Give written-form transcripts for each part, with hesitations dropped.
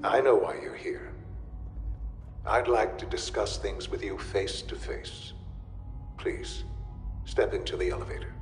I know why you're here. I'd like to discuss things with you face to face. Please, step into the elevator.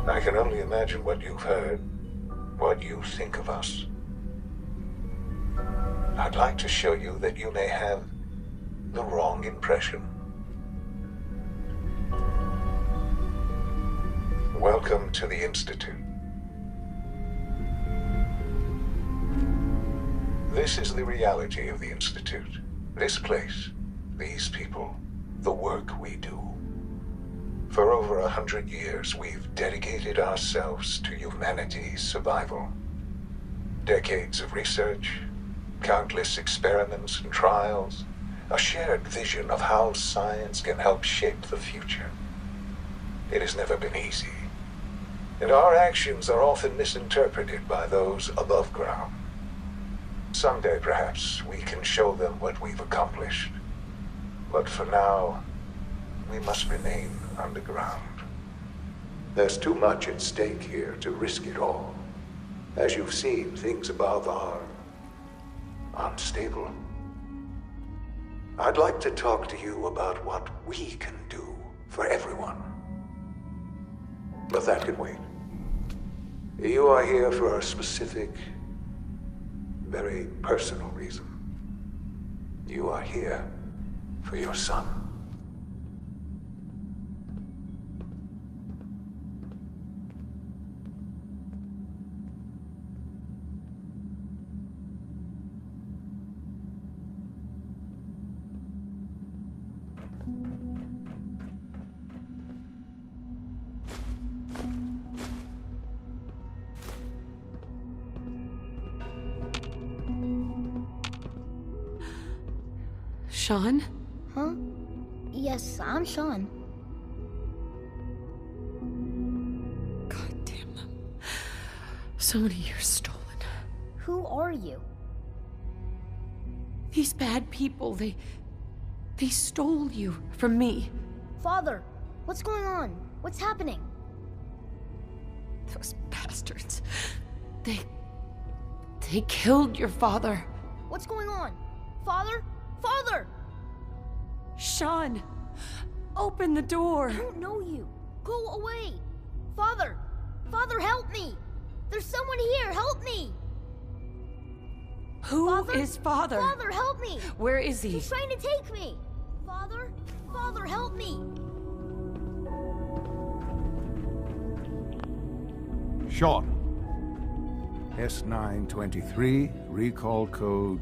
I can only imagine what you've heard, what you think of us. I'd like to show you that you may have the wrong impression. Welcome to the Institute. This is the reality of the Institute. This place, these people, the work we do. For over 100 years, we've dedicated ourselves to humanity's survival. Decades of research, countless experiments and trials, a shared vision of how science can help shape the future. It has never been easy, and our actions are often misinterpreted by those above ground. Someday, perhaps, we can show them what we've accomplished. But for now, we must remain underground. There's too much at stake here to risk it all. As you've seen, things above are unstable. I'd like to talk to you about what we can do for everyone. But that can wait. You are here for a specific, very personal reason. You are here for your son. Sean? Huh? Yes, I'm Sean. God damn them. So many years stolen. Who are you? These bad people, they stole you from me. Father, what's going on? What's happening? Those bastards. They killed your father. What's going on? Father? Father! Sean, open the door. I don't know you. Go away. Father! Father, help me! There's someone here, help me! Who is Father? Father, help me! Where is he? He's trying to take me! Father? Father, help me! Sean. S923, recall code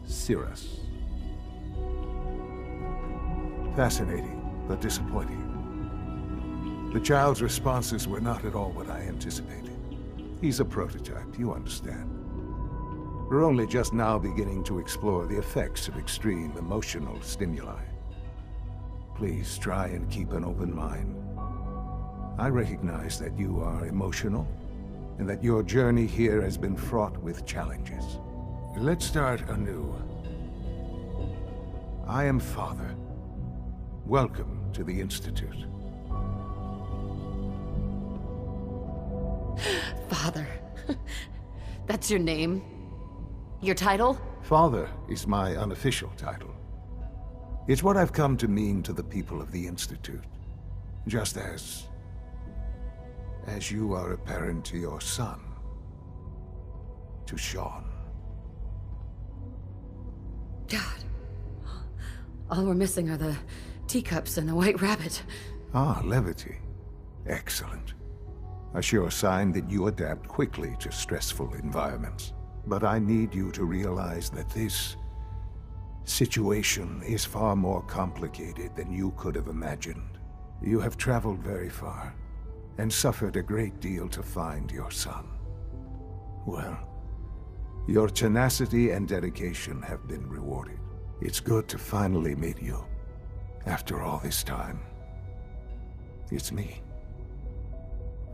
Cirrus. Fascinating, but disappointing. The child's responses were not at all what I anticipated. He's a prototype, you understand. We're only just now beginning to explore the effects of extreme emotional stimuli. Please try and keep an open mind. I recognize that you are emotional, and that your journey here has been fraught with challenges. Let's start anew. I am Father. Welcome to the Institute. Father. That's your name? Your title? Father is my unofficial title. It's what I've come to mean to the people of the Institute. Just as you are a parent to your son. To Sean. God. All we're missing are the teacups and the white rabbit. Ah, levity. Excellent. A sure sign that you adapt quickly to stressful environments. But I need you to realize that this situation is far more complicated than you could have imagined. You have traveled very far, and suffered a great deal to find your son. Well, your tenacity and dedication have been rewarded. It's good to finally meet you, after all this time. It's me.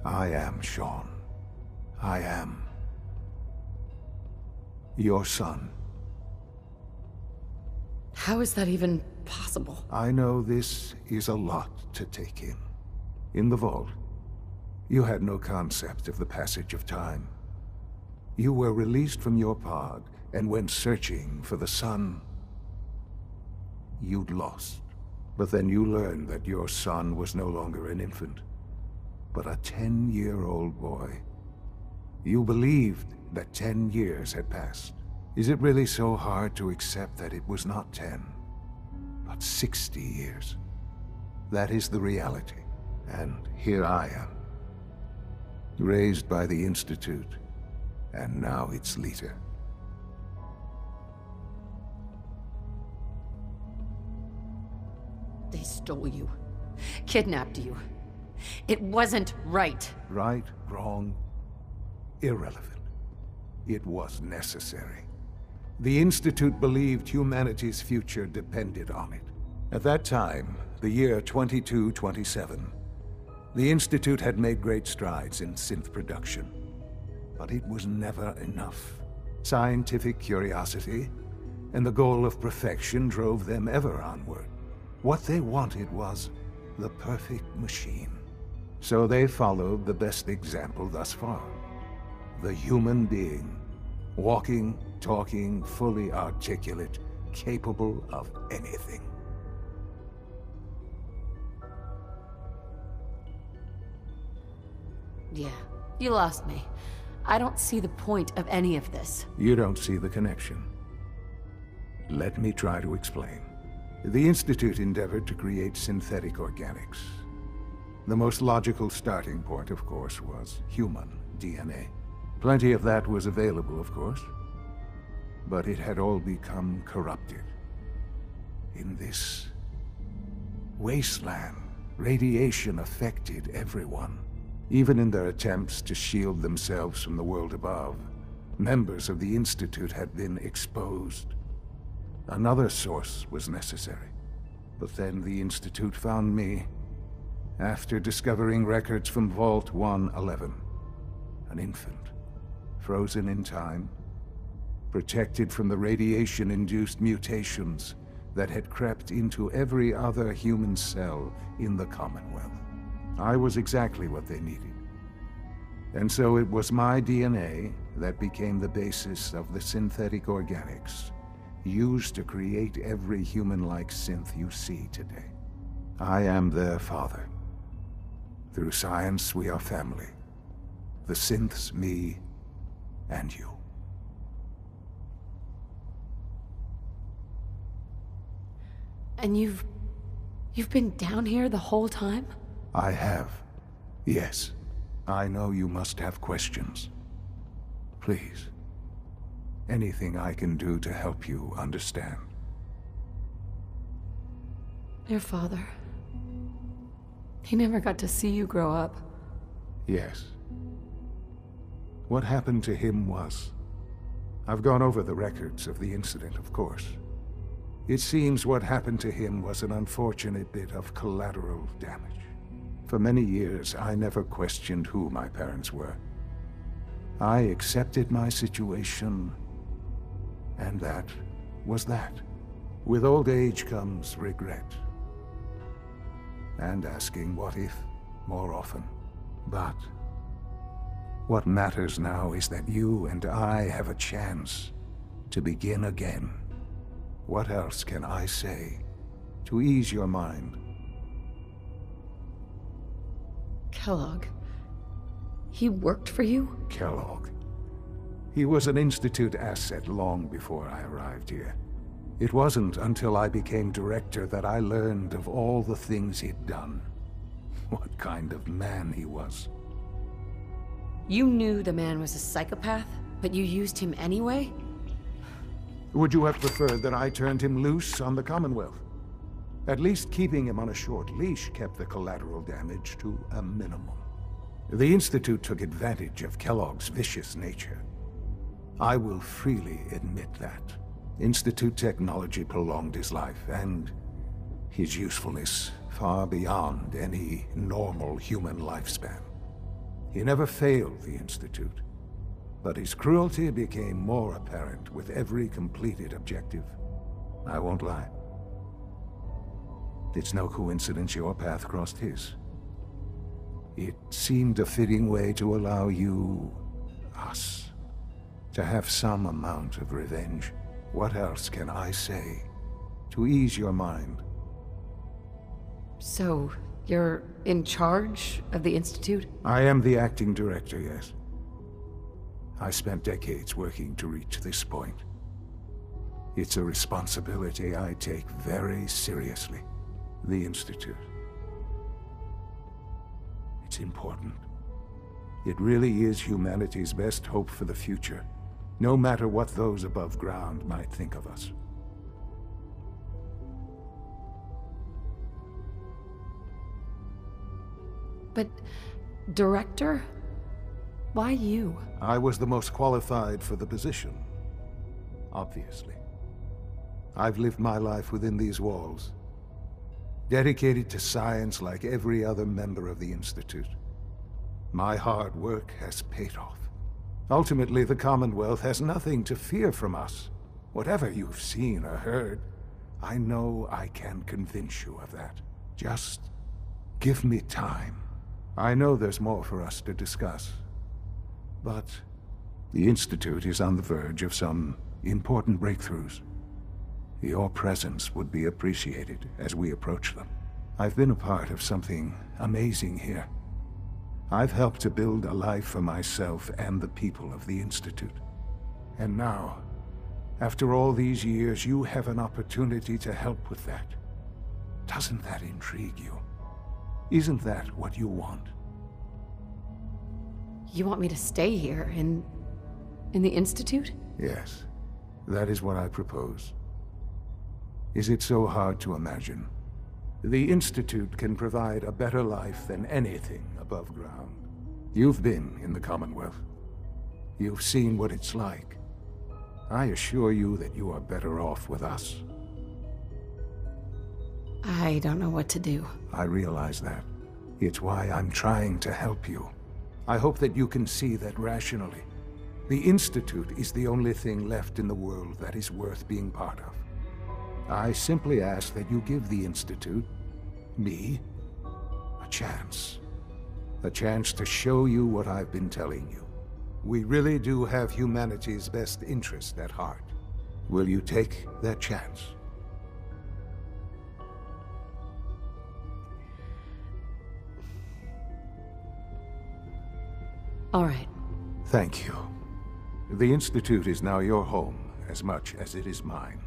I am Sean. I am your son. How is that even possible? I know this is a lot to take in. In the vault, you had no concept of the passage of time. You were released from your pod and went searching for the son you'd lost. But then you learned that your son was no longer an infant, but a 10-year-old boy. You believed that 10 years had passed. Is it really so hard to accept that it was not 10, but 60 years? That is the reality, and here I am, raised by the Institute, and now its leader. They stole you. Kidnapped you. It wasn't right. Right, wrong, irrelevant. It was necessary. The Institute believed humanity's future depended on it. At that time, the year 2227, the Institute had made great strides in synth production. But it was never enough. Scientific curiosity and the goal of perfection drove them ever onward. What they wanted was the perfect machine. So they followed the best example thus far. The human being. Walking, talking, fully articulate, capable of anything. Yeah, you lost me. I don't see the point of any of this. You don't see the connection. Let me try to explain. The Institute endeavored to create synthetic organics. The most logical starting point, of course, was human DNA. Plenty of that was available, of course, but it had all become corrupted. In this wasteland, radiation affected everyone. Even in their attempts to shield themselves from the world above, members of the Institute had been exposed. Another source was necessary. But then the Institute found me, after discovering records from Vault 111. An infant, frozen in time, protected from the radiation-induced mutations that had crept into every other human cell in the Commonwealth. I was exactly what they needed. And so it was my DNA that became the basis of the synthetic organics used to create every human-like synth you see today. I am their father. Through science, we are family. The synths, me, and you. And you've been down here the whole time? I have. Yes. I know you must have questions. Please. Anything I can do to help you understand. Your father. He never got to see you grow up. Yes. What happened to him was... I've gone over the records of the incident, of course. It seems what happened to him was an unfortunate bit of collateral damage. For many years, I never questioned who my parents were. I accepted my situation, and that was that. With old age comes regret. And asking what if more often. But what matters now is that you and I have a chance to begin again. What else can I say to ease your mind? Kellogg. He worked for you? Kellogg. He was an Institute asset long before I arrived here. It wasn't until I became director that I learned of all the things he'd done. What kind of man he was. You knew the man was a psychopath, but you used him anyway? Would you have preferred that I turned him loose on the Commonwealth? At least keeping him on a short leash kept the collateral damage to a minimum. The Institute took advantage of Kellogg's vicious nature. I will freely admit that. Institute technology prolonged his life, and his usefulness far beyond any normal human lifespan. He never failed the Institute, but his cruelty became more apparent with every completed objective. I won't lie. It's no coincidence your path crossed his. It seemed a fitting way to allow you, us, to have some amount of revenge. What else can I say to ease your mind? So, you're in charge of the Institute? I am the acting director, yes. I spent decades working to reach this point. It's a responsibility I take very seriously. The Institute. It's important. It really is humanity's best hope for the future, no matter what those above ground might think of us. But, Director? Why you? I was the most qualified for the position, obviously. I've lived my life within these walls, dedicated to science like every other member of the Institute. My hard work has paid off. Ultimately, the Commonwealth has nothing to fear from us. Whatever you've seen or heard, I know I can convince you of that. Just give me time. I know there's more for us to discuss, but the Institute is on the verge of some important breakthroughs. Your presence would be appreciated as we approach them. I've been a part of something amazing here. I've helped to build a life for myself and the people of the Institute. And now, after all these years, you have an opportunity to help with that. Doesn't that intrigue you? Isn't that what you want? You want me to stay here, in the Institute? Yes, that is what I propose. Is it so hard to imagine? The Institute can provide a better life than anything above ground. You've been in the Commonwealth. You've seen what it's like. I assure you that you are better off with us. I don't know what to do. I realize that. It's why I'm trying to help you. I hope that you can see that rationally. The Institute is the only thing left in the world that is worth being part of. I simply ask that you give the Institute, me, a chance. A chance to show you what I've been telling you. We really do have humanity's best interest at heart. Will you take that chance? All right. Thank you. The Institute is now your home as much as it is mine.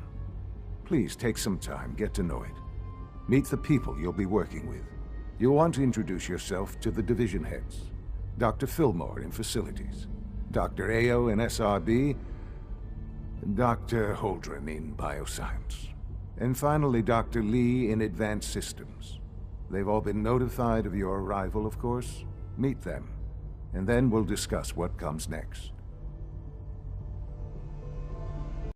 Please take some time, get to know it. Meet the people you'll be working with. You'll want to introduce yourself to the division heads. Dr. Fillmore in Facilities, Dr. Ayo in SRB, Dr. Holdren in Bioscience, and finally Dr. Lee in Advanced Systems. They've all been notified of your arrival, of course. Meet them, and then we'll discuss what comes next.